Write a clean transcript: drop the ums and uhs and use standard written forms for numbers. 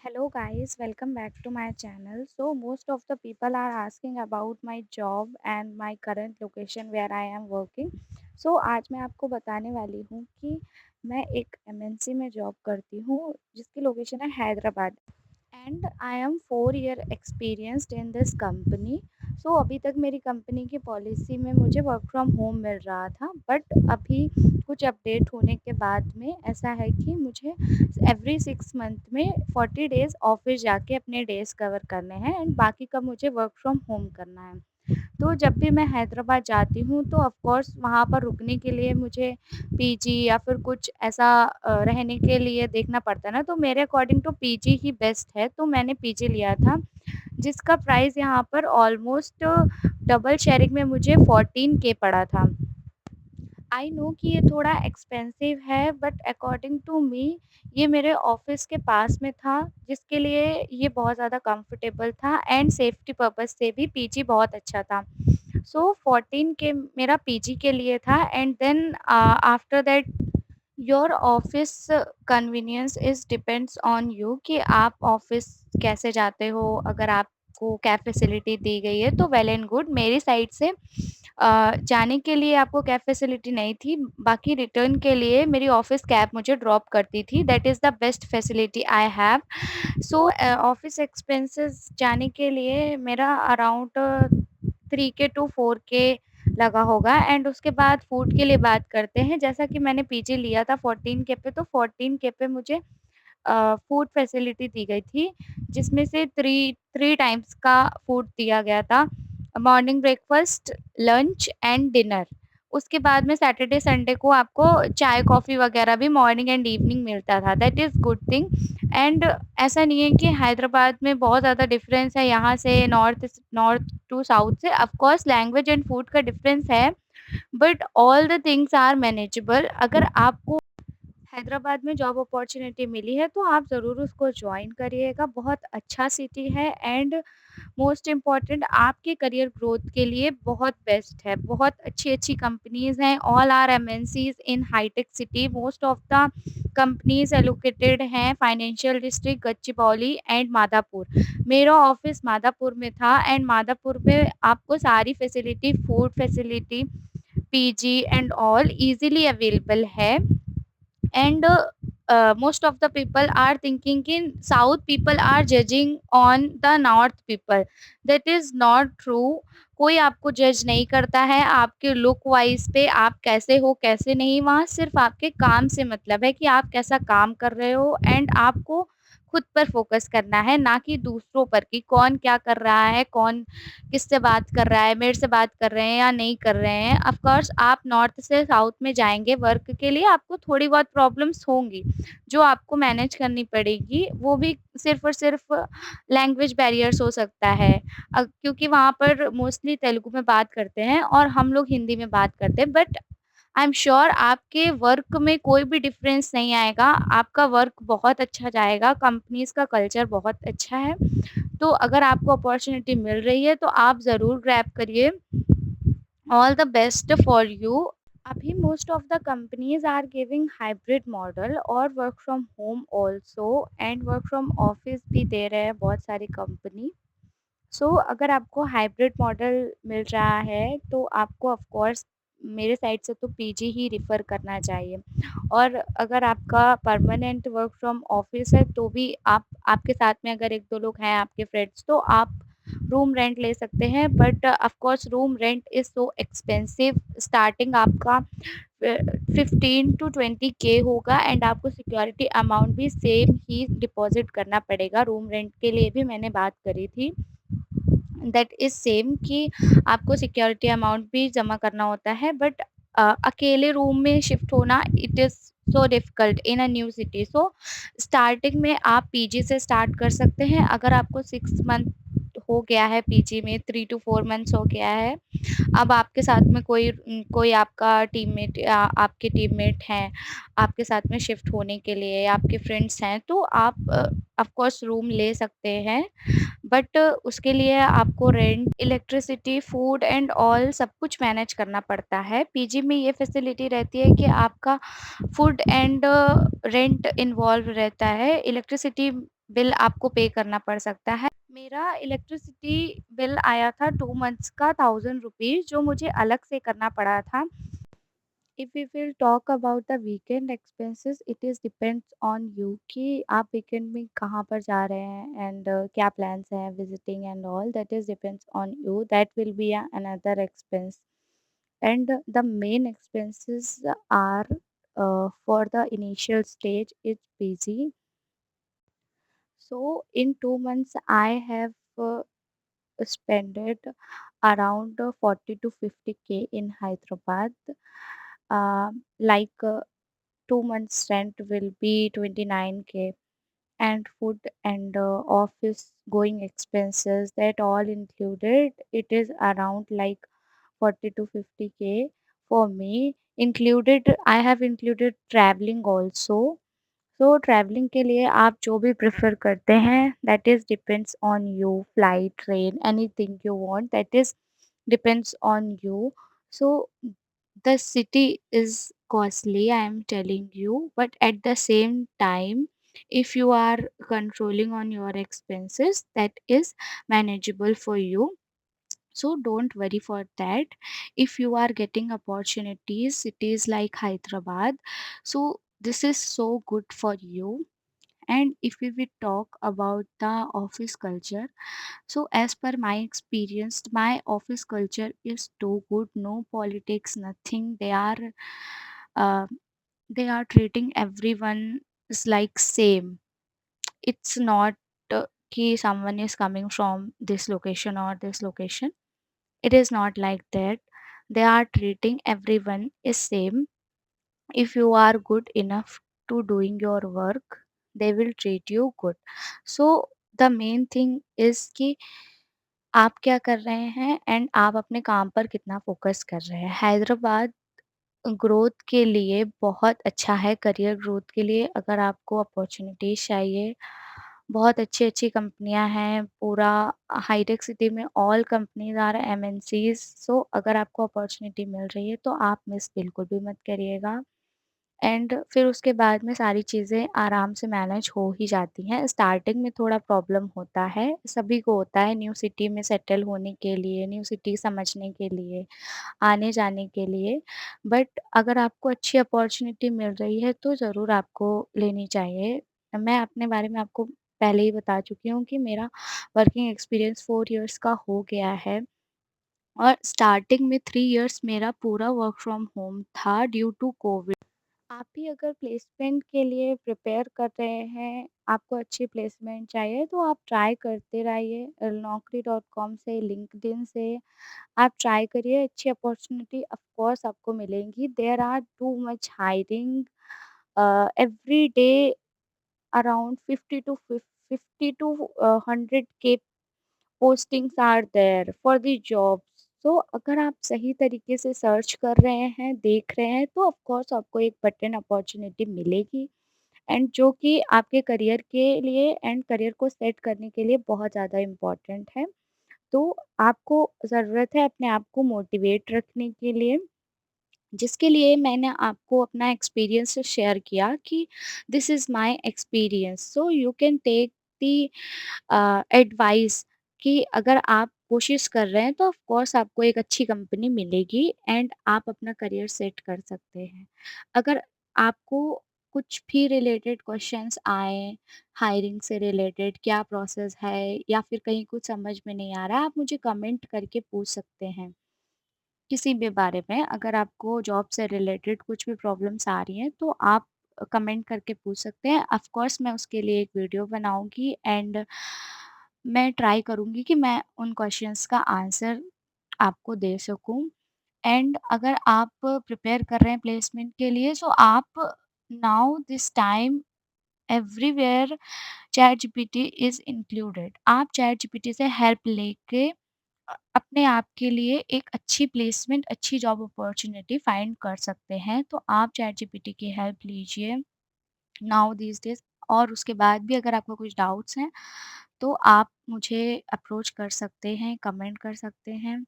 Hello guys, welcome back to my channel. So most of the people are asking about my job and my current location where I am working. So आज मैं आपको बताने वाली हूँ कि मैं एक एमएनसी में जॉब करती हूँ जिसकी लोकेशन है Hyderabad and I am 4 year experienced in this company. So अभी तक मेरी कंपनी की पॉलिसी में मुझे वर्क फ्रॉम होम मिल रहा था, बट अभी कुछ अपडेट होने के बाद में ऐसा है कि मुझे एवरी 6 मंथ में 40 डेज़ ऑफिस जाके अपने डेज़ कवर करने हैं एंड बाकी का मुझे वर्क फ्रॉम होम करना है। तो जब भी मैं हैदराबाद जाती हूँ तो ऑफ़ कोर्स वहाँ पर रुकने के लिए मुझे पीजी या फिर कुछ ऐसा रहने के लिए देखना पड़ता है ना, तो मेरे अकॉर्डिंग तो पीजी ही बेस्ट है, तो मैंने पीजी लिया था जिसका प्राइस यहाँ पर ऑलमोस्ट डबल शेयरिंग में मुझे 14 के पड़ा था। आई नो कि ये थोड़ा एक्सपेंसिव है, बट अकॉर्डिंग टू मी ये मेरे ऑफिस के पास में था, जिसके लिए ये बहुत ज़्यादा कंफर्टेबल था एंड सेफ्टी पर्पज़ से भी पीजी बहुत अच्छा था। सो 14 के मेरा पीजी के लिए था and then after that your office convenience is depends on you कि आप ऑफिस कैसे जाते हो। अगर आपको कैब फैसिलिटी दी गई है तो वेल एंड गुड। मेरी साइड से जाने के लिए आपको कैब फैसिलिटी नहीं थी, बाकी रिटर्न के लिए मेरी ऑफिस कैब मुझे ड्रॉप करती थी। That is the best facility I have. So office expenses जाने के लिए मेरा अराउंड 3 के टू 4 के लगा होगा एंड उसके बाद फूड के लिए बात करते हैं। जैसा कि मैंने पीजी लिया था 14 के पे, तो 14 के पे मुझे फूड फैसिलिटी दी गई थी, जिसमें से 3 टाइम्स का फूड दिया गया था, morning breakfast, lunch and dinner. उसके बाद में सैटरडे संडे को आपको चाय कॉफ़ी वगैरह भी मॉर्निंग एंड इवनिंग मिलता था। That is good thing. And ऐसा नहीं है कि हैदराबाद में बहुत ज़्यादा डिफरेंस है यहाँ से नॉर्थ नॉर्थ टू साउथ से। Of course language and food का डिफरेंस है, but all the things are manageable. अगर आपको हैदराबाद में जॉब अपॉर्च्युनिटी मिली है तो आप ज़रूर उसको जॉइन करिएगा। बहुत अच्छा सिटी है एंड मोस्ट इम्पॉर्टेंट आपके करियर ग्रोथ के लिए बहुत बेस्ट है। बहुत अच्छी-अच्छी कंपनीज़ हैं, all are MNCs in hitech city. Most of the companies allocated हैं financial district Gachibowli and Madhapur. मेरा ऑफिस मादापुर में था एंड मादापुर में आपको सारी facility, food facility, PG and all easily available है। and most of the people are thinking in south people are judging on the north people. That is not true। कोई आपको जज नहीं करता है आपके लुक वाइज पे, आप कैसे हो कैसे नहीं। वहाँ सिर्फ आपके काम से मतलब है कि आप कैसा काम कर रहे हो एंड आपको खुद पर फोकस करना है, ना कि दूसरों पर कि कौन क्या कर रहा है, कौन किससे बात कर रहा है, मेरे से बात कर रहे हैं या नहीं कर रहे हैं। ऑफ कोर्स आप नॉर्थ से साउथ में जाएँगे वर्क के लिए, आपको थोड़ी बहुत प्रॉब्लम्स होंगी, जो आपको मैनेज करनी पड़ेगी। वो भी सिर्फ़ और सिर्फ़ लैंग्वेज बैरियर्स हो सकता है, क्योंकि वहाँ पर मोस्टली तेलुगु में बात करते हैं और हम लोग हिंदी में बात करते हैं। बट आई एम श्योर आपके वर्क में कोई भी डिफ़रेंस नहीं आएगा, आपका वर्क बहुत अच्छा जाएगा, कंपनीज़ का कल्चर बहुत अच्छा है। तो अगर आपको अपॉर्च्युनिटी मिल रही है तो आप ज़रूर ग्रैब करिए। All the best for you. अभी most of the companies are giving hybrid model और work from home also and work from office भी दे रहे हैं बहुत सारी कंपनी। सो अगर आपको हाइब्रिड मॉडल मिल रहा है तो आपको ऑफ कोर्स मेरे साइड से तो पीजी ही रेफ़र करना चाहिए। और अगर आपका परमानेंट वर्क फ्रॉम ऑफिस है तो भी आप आपके साथ में अगर 1-2 लोग हैं आपके फ्रेंड्स तो आप रूम रेंट ले सकते हैं, but of course room rent is so expensive. Starting आपका 15 टू 20 के होगा एंड आपको सिक्योरिटी अमाउंट भी सेम ही डिपॉज़िट करना पड़ेगा। रूम रेंट के लिए भी मैंने बात करी थी, दैट इज़ सेम कि आपको सिक्योरिटी अमाउंट भी जमा करना होता है। बट अकेले रूम में शिफ्ट होना it is so difficult in a new city. So starting में आप पीजी से स्टार्ट कर सकते हैं। अगर आपको 6 मंथ हो गया है पीजी में, 3 टू 4 मंथ्स हो गया है, अब आपके साथ में कोई आपका टीममेट या आपके टीममेट हैं, आपके साथ में शिफ्ट होने के लिए या आपके फ्रेंड्स हैं, तो आप ऑफ कोर्स रूम ले सकते हैं। बट उसके लिए आपको rent, electricity, food and all सब कुछ मैनेज करना पड़ता है। पीजी में ये फैसिलिटी रहती है कि आपका फूड एंड रेंट इन्वॉल्व रहता है। इलेक्ट्रिसिटी बिल आपको पे करना पड़ सकता है। मेरा इलेक्ट्रिसिटी बिल आया था 2 मंथ्स का ₹1000 जो मुझे अलग से करना पड़ा था। If we will talk about the weekend expenses it is depends on you कि आप वीकेंड में कहाँ पर जा रहे हैं एंड क्या प्लान्स हैं visiting and all that is depends on you that will be another expense and the main expenses are for the initial stage it's busy. So in 2 months I have spent around 40 to 50K in Hyderabad. Like 2 months rent will be 29K and food and office going expenses that all included it is around like 40 to 50K for me included I have included traveling also. So travelling के लिए आप जो भी prefer करते हैं that is depends on you flight, train anything you want that is depends on you. So the city is costly, I am telling you, but at the same time, if you are controlling on your expenses, that is manageable for you. So don't worry for that. If you are getting opportunities, cities like Hyderabad, so this is so good for you. And if we will talk about the office culture, so as per my experience, my office culture is too good. No politics, nothing. Uh, they are treating everyone is like same. It's not ki someone is coming from this location or this location. It is not like that. They are treating everyone is same. If you are good enough to doing your work, they will treat you good. So the main thing is कि आप क्या कर रहे हैं and आप अपने काम पर कितना फ़ोकस कर रहे हैं। हैदराबाद ग्रोथ के लिए बहुत अच्छा है, करियर ग्रोथ के लिए अगर आपको अपॉर्च्युनिटीज़ चाहिए, बहुत अच्छी-अच्छी कंपनियाँ हैं, पूरा हाईटेक सिटी में ऑल कंपनीज़ आर एमएनसीज़. सो अगर आपको अपॉर्च्युनिटी मिल रही है, तो आप मिस बिल्कुल भी मत करिएगा. एंड फिर उसके बाद में सारी चीज़ें आराम से मैनेज हो ही जाती हैं। स्टार्टिंग में थोड़ा प्रॉब्लम होता है, सभी को होता है न्यू सिटी में सेटल होने के लिए, न्यू सिटी समझने के लिए, आने-जाने के लिए। बट अगर आपको अच्छी अपॉर्च्युनिटी मिल रही है, तो ज़रूर आपको लेनी चाहिए। मैं अपने बारे में आपको पहले ही बता चुकी हूँ कि मेरा वर्किंग एक्सपीरियंस 4 इयर्स का हो गया है और स्टार्टिंग में 3 इयर्स मेरा पूरा वर्क फ्रॉम होम था ड्यू टू कोविड। आप भी अगर प्लेसमेंट के लिए प्रिपेयर कर रहे हैं, आपको अच्छी प्लेसमेंट चाहिए तो आप ट्राई करते रहिए। naukri.com से, लिंक्डइन से आप ट्राई करिए, अच्छी अपॉर्च्युनिटी ऑफ कोर्स आपको मिलेंगी। There are too much hiring every day around 50 to 100 के postings are there for the jobs. So अगर आप सही तरीके से सर्च कर रहे हैं, देख रहे हैं, तो ऑफ कोर्स आपको एक बटन अपॉर्च्युनिटी मिलेगी एंड जो कि आपके करियर के लिए एंड करियर को सेट करने के लिए बहुत ज़्यादा इम्पोर्टेंट है. तो आपको ज़रूरत है अपने आप को मोटिवेट रखने के लिए, जिसके लिए मैंने आपको अपना एक्सपीरियंस शेयर किया कि this is my experience. So you can take the advice कि अगर आप कोशिश कर रहे हैं तो ऑफ कोर्स आपको एक अच्छी कंपनी मिलेगी एंड आप अपना करियर सेट कर सकते हैं. अगर आपको कुछ भी रिलेटेड क्वेश्चंस आए, हायरिंग से रिलेटेड क्या प्रोसेस है या फिर कहीं कुछ समझ में नहीं आ रहा है, आप मुझे कमेंट करके पूछ सकते हैं. किसी भी बारे में अगर आपको जॉब से रिलेटेड कुछ भी प्रॉब्लम्स आ रही हैं, तो आप कमेंट करके पूछ सकते हैं. ऑफ़ कोर्स मैं उसके लिए एक वीडियो बनाऊँगी एंड मैं ट्राई करूँगी कि मैं उन क्वेश्चंस का आंसर आपको दे सकूँ. एंड अगर आप प्रिपेयर कर रहे हैं प्लेसमेंट के लिए, सो आप now this time everywhere ChatGPT is included. आप चैटजीपीटी से हेल्प लेके अपने आप के लिए एक अच्छी प्लेसमेंट, अच्छी जॉब अपॉर्च्युनिटी फाइंड कर सकते हैं. तो आप चैटजीपीटी की हेल्प लीजिए नाउ दीज़ डेज़. और उसके बाद भी अगर आपको कुछ डाउट्स हैं, तो आप मुझे अप्रोच कर सकते हैं, कमेंट कर सकते हैं.